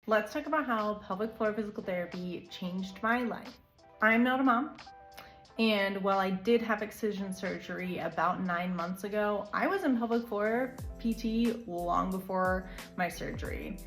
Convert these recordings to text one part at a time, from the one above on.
Let's talk about how pelvic floor physical therapy changed my life. I'm not a mom, and while I did have excision surgery about 9 months ago, I was in pelvic floor PT long before my surgery.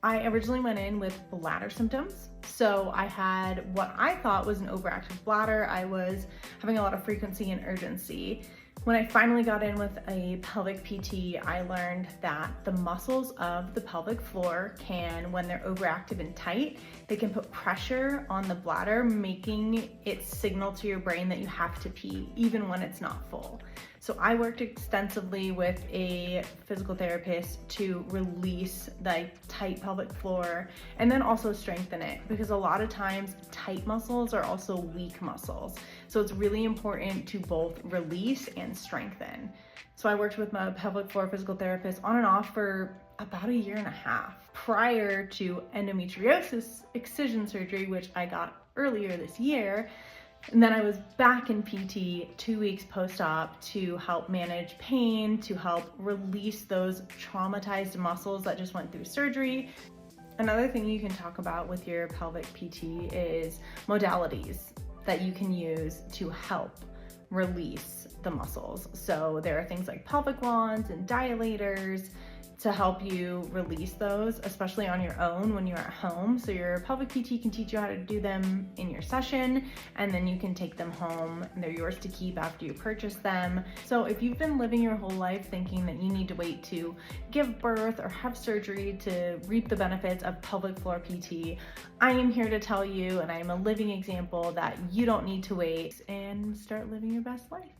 I originally went in with bladder symptoms. So I had what I thought was an overactive bladder. I was having a lot of frequency and urgency. When I finally got in with a pelvic PT, I learned that the muscles of the pelvic floor can, when they're overactive and tight, they can put pressure on the bladder, making it signal to your brain that you have to pee, even when it's not full. So I worked extensively with a physical therapist to release the tight pelvic floor and then also strengthen it, because a lot of times tight muscles are also weak muscles. So it's really important to both release and strengthen. So I worked with my pelvic floor physical therapist on and off for about 1.5 years prior to endometriosis excision surgery, which I got earlier this year. And then I was back in PT 2 weeks post-op to help manage pain, to help release those traumatized muscles that just went through surgery. Another thing you can talk about with your pelvic PT is modalities that you can use to help release the muscles. So there are things like pelvic wands and dilators to help you release those, especially on your own when you're at home. So your pelvic PT can teach you how to do them in your session, and then you can take them home and they're yours to keep after you purchase them. So if you've been living your whole life thinking that you need to wait to give birth or have surgery to reap the benefits of pelvic floor PT, I am here to tell you, and I am a living example, that you don't need to wait and start living your best life.